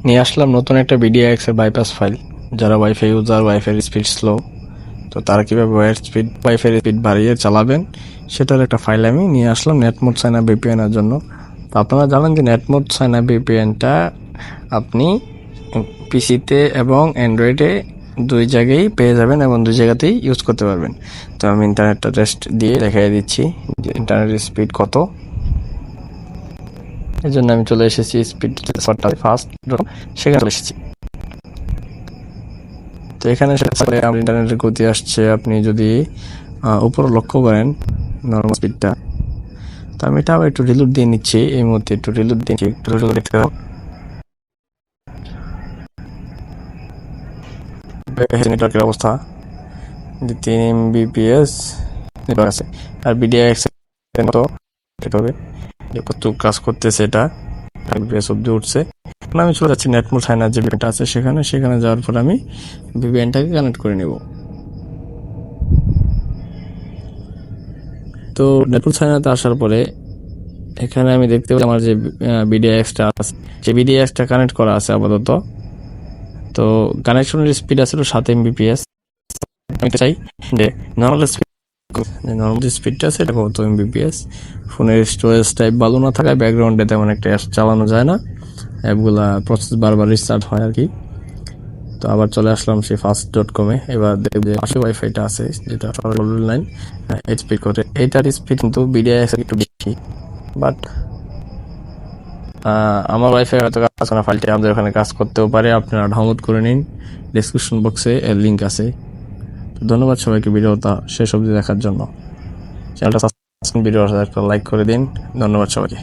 নিয়ে আসলাম নতুন একটা বিডিএক্স এর বাইপাস ফাইল। যারা wifi user, wifi speed slow, তো তারা কিভাবে ওয়াইফাই স্পিড বাড়িয়ে চালাবেন সেটার একটা ফাইল আমি নিয়ে আসলাম নেটমোড সাইন আপ ভিপিএন এর জন্য। তো আপনারা জানেন যে নেটমোড সাইন আপ ভিপিএনটা আপনি পিসিতে এবং অ্যান্ড্রয়েডে দুই জায়গায় পেয়ে যাবেন এবং দুই জায়গাতেই ইউজ করতে পারবেন। তো আমি ইন্টারনেটটা টেস্ট দিয়ে দেখাই দিচ্ছি যে ইন্টারনেটের স্পিড কত। এই জন্য আমি চলে এসেছি স্পিড ফাস্ট, সেখানে চলে এসেছি। তো এখানে আমার ইন্টারনেটের গতি আসছে, আপনি যদি উপরে লক্ষ্য করেন নর্মাল স্পিডটা। তো আমি এটা আবার একটু রিলোড দিয়ে নিচ্ছি, এই মুহূর্তে একটু রিলোড দিচ্ছি, দেখতে পাবো নেটওয়ার্কের অবস্থা যে 3 Mbps নেটওয়ার্ক আছে। আর বিডিএক্স মতো কত কাজ করতেছে, এটা Mbps অব্দি উঠছে। আমি চলে যাচ্ছি নেটমোড সাইন আপ যে ভিপিএনটা আছে সেখানে যাওয়ার পর আমি ভিপিএনটাকে কানেক্ট করে নেব। তো নেটমোড সাইন আপে আসার পরে এখানে আমি দেখতে পাই আমার যে বিডিএক্সটা আছে, সেই বিডিএক্সটা কানেক্ট করা আছে আপাতত। তো কানেকশনের স্পিড আছে 7 Mbps। আমি চাই যে নর্মাল স্পিডটা আছে এটা কত Mbps। ফোনের স্টোরেজ টাইপ ভালো না থাকায় ব্যাকগ্রাউন্ডে তেমন একটা অ্যাপ চালানো যায় না, অ্যাপগুলা প্রসেস বারবার রিস্টার্ট হয় আর কি। তো আবার চলে আসলাম সেই fast.com-এ। এবার দেখব যে পাশে ওয়াইফাইটা আছে যেটা অনলাইন স্পিড করে, এটার স্পিড কিন্তু বিডিএক্স একটু বেশি, বাট আমার ওয়াইফাই হয়তো কাজ করে না, ফাইলটি আমাদের ওখানে কাজ করতেও পারে। আপনারা ডাউনলোড করে নিন, ডেসক্রিপশন বক্সে এর লিঙ্ক আছে। ধন্যবাদ সবাইকে ভিডিওটা শেষ অবধি দেখার জন্য। চ্যানেলটা সাবস্ক্রাইব, ভিডিওটা একটা লাইক করে দিন। ধন্যবাদ সবাইকে।